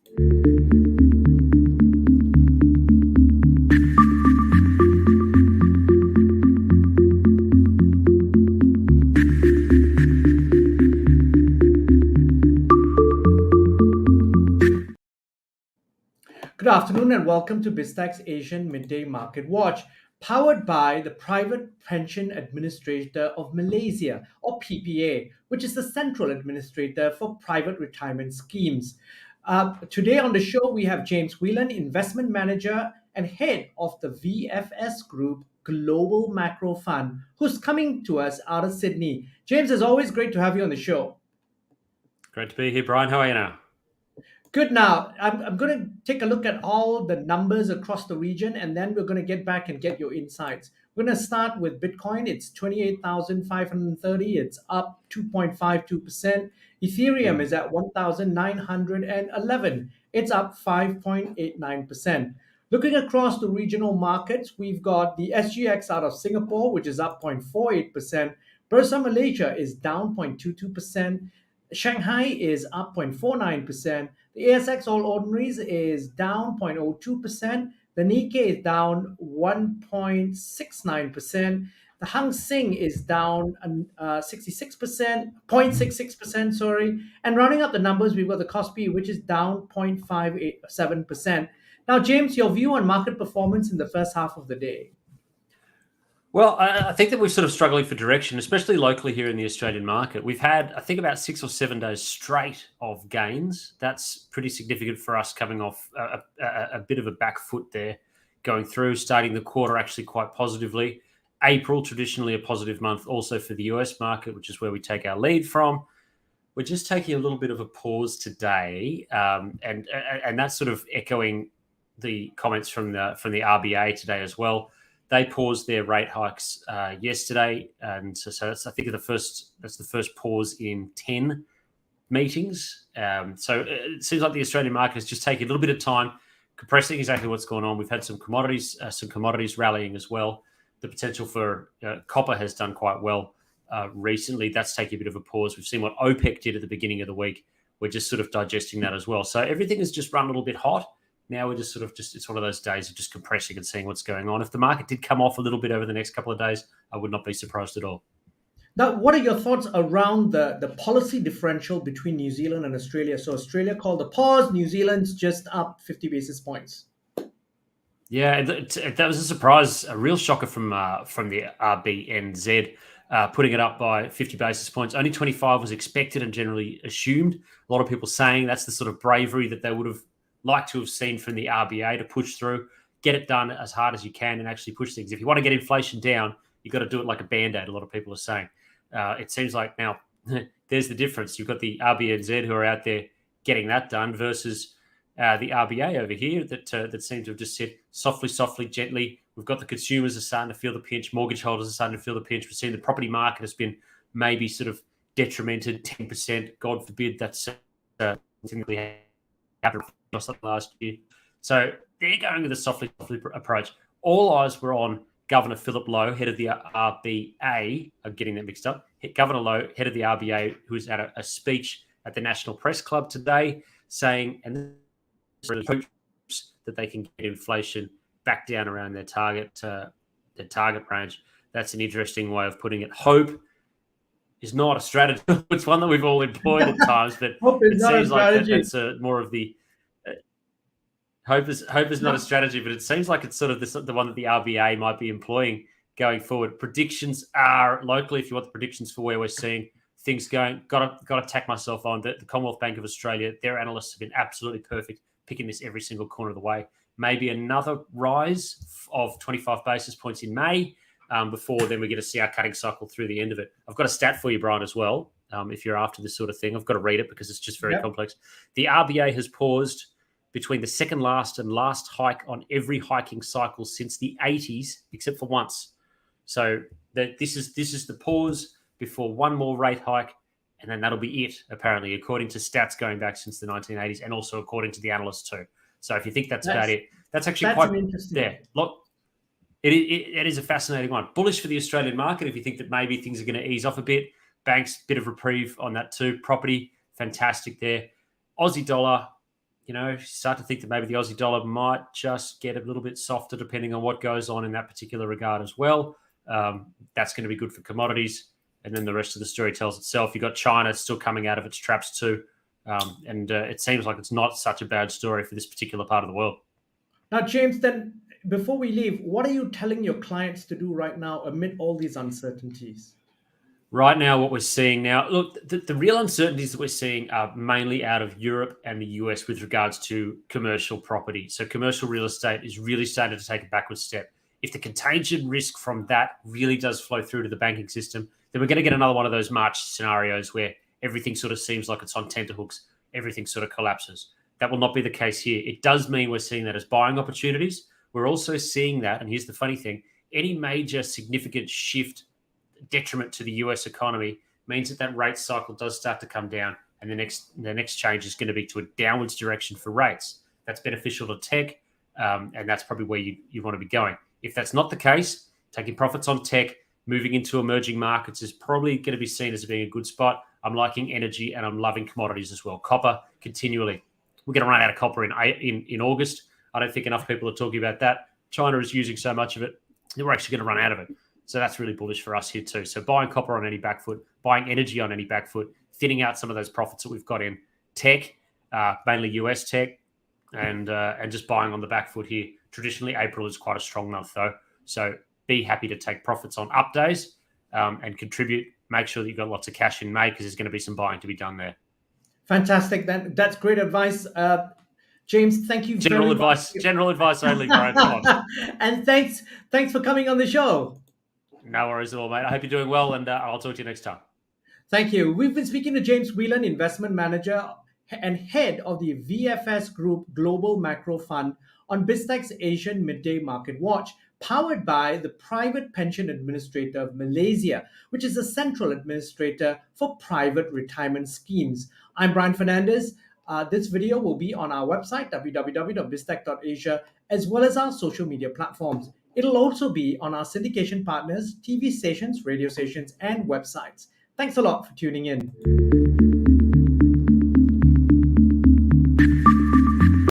Good afternoon and welcome to BizTech's Asian Midday Market Watch, powered by the Private Pension Administrator of Malaysia, or PPA, which is the central administrator for private retirement schemes. Today on the show, we have James Whelan, Investment Manager and Head of the VFS Group Global Macro Fund, who's coming to us out of Sydney. James, it's always great to have you on the show. Great to be here, Brian. How are you now? Good. Now, I'm going to take a look at all the numbers across the region, and then we're going to get back and get your insights. We're going to start with Bitcoin. It's 28,530. It's up 2.52%. Ethereum is at 1,911. It's up 5.89%. Looking across the regional markets, we've got the SGX out of Singapore, which is up 0.48%. Bursa Malaysia is down 0.22%. Shanghai is up 0.49%. The ASX All Ordinaries is down 0.02%. The Nikkei is down 1.69%. The Hang Seng is down 0.66%, sorry. And rounding up the numbers, we've got the Kospi, which is down 0.587%. Now, James, your view on market performance in the first half of the day? Well, I think that we're sort of struggling for direction, especially locally here in the Australian market. We've had, I think, about 6 or 7 days straight of gains. That's pretty significant for us, coming off a bit of a back foot there, going through, starting the quarter actually quite positively. April, traditionally a positive month also for the US market, which is where we take our lead from. We're just taking a little bit of a pause today, and that's sort of echoing the comments from the RBA today as well. They paused their rate hikes yesterday, and so that's, I think, the first pause in 10 meetings. So it seems like the Australian market is just taking a little bit of time, compressing exactly what's going on. We've had some commodities rallying as well. The potential for copper has done quite well recently. That's taking a bit of a pause. We've seen what OPEC did at the beginning of the week. We're just sort of digesting that as well. So everything has just run a little bit hot. Now we're just it's one of those days of just compressing and seeing what's going on. If the market did come off a little bit over the next couple of days, I would not be surprised at all. Now, what are your thoughts around the policy differential between New Zealand and Australia? So Australia called a pause, New Zealand's just up 50 basis points. Yeah, that was a surprise, a real shocker from the RBNZ, putting it up by 50 basis points. Only 25 was expected and generally assumed. A lot of people saying that's the sort of bravery that they would have like to have seen from the RBA to push through, get it done as hard as you can and actually push things. If you want to get inflation down, you've got to do it like a Band-Aid, a lot of people are saying. It seems like now there's the difference. You've got the RBNZ who are out there getting that done versus the RBA over here that seems to have just said softly, gently. We've got the consumers are starting to feel the pinch. Mortgage holders are starting to feel the pinch. We're seeing the property market has been maybe sort of detrimented 10%. God forbid that's significantly happened last year. So they're going with a softly approach. All eyes were on Governor Philip Lowe, head of the RBA. I'm getting that mixed up. Governor Lowe, head of the RBA, who was at a speech at the National Press Club today, saying, and this really hopes that they can get inflation back down around their target range. That's an interesting way of putting it. Hope is not a strategy. It's one that we've all employed at times, but it seems like that's more of the hope is not a strategy, but it seems like it's sort of the one that the RBA might be employing going forward. Predictions are locally, if you want the predictions for where we're seeing things going, got to tack myself on. The Commonwealth Bank of Australia, their analysts have been absolutely perfect, picking this every single corner of the way. Maybe another rise of 25 basis points in May before then we get a CR cutting cycle through the end of it. I've got a stat for you, Brian, as well. If you're after this sort of thing, I've got to read it because it's just very complex. The RBA has paused between the second last and last hike on every hiking cycle since the 80s, except for once. So this is the pause before one more rate hike, and then that'll be it, apparently, according to stats going back since the 1980s, and also according to the analysts too. So if you think that's about it, that's actually quite interesting. Yeah, look, it is a fascinating one. Bullish for the Australian market if you think that maybe things are going to ease off a bit. Banks, bit of reprieve on that too. Property, fantastic there. Aussie dollar, start to think that maybe the Aussie dollar might just get a little bit softer depending on what goes on in that particular regard as well. That's going to be good for commodities. And then the rest of the story tells itself. You've got China still coming out of its traps too. And it seems like it's not such a bad story for this particular part of the world. Now, James, then before we leave, what are you telling your clients to do right now amid all these uncertainties? Right now, what we're seeing now, look, the real uncertainties that we're seeing are mainly out of Europe and the US with regards to commercial property. So commercial real estate is really starting to take a backward step. If the contagion risk from that really does flow through to the banking system, then we're going to get another one of those March scenarios where everything sort of seems like it's on tenterhooks, everything sort of collapses. That will not be the case here. It does mean we're seeing that as buying opportunities. We're also seeing that, and here's the funny thing, any major significant shift, detriment to the US economy means that rate cycle does start to come down, and the next change is going to be to a downwards direction for rates. That's beneficial to tech, and that's probably where you want to be going. If that's not the case, taking profits on tech, moving into emerging markets is probably going to be seen as being a good spot. I'm liking energy and I'm loving commodities as well. Copper, continually. We're going to run out of copper in August. I don't think enough people are talking about that. China is using so much of it that we're actually going to run out of it. So that's really bullish for us here too. So buying copper on any back foot, buying energy on any back foot, thinning out some of those profits that we've got in tech, mainly US tech, and just buying on the back foot here. Traditionally, April is quite a strong month though. So be happy to take profits on up days and contribute. Make sure that you've got lots of cash in May because there's going to be some buying to be done there. Fantastic. That's great advice. James, thank you General very advice, much. general advice only, Brian. Come on. And thanks for coming on the show. No worries at all, mate. I hope you're doing well, and I'll talk to you next time. Thank you. We've been speaking to James Whelan, investment manager and head of the VFS Group Global Macro Fund on BizTech's Asian Midday Market Watch, powered by the Private Pension Administrator of Malaysia, which is the central administrator for private retirement schemes. I'm Brian Fernandez. This video will be on our website, www.biztech.asia, as well as our social media platforms. It'll also be on our syndication partners, TV stations, radio stations, and websites. Thanks a lot for tuning in.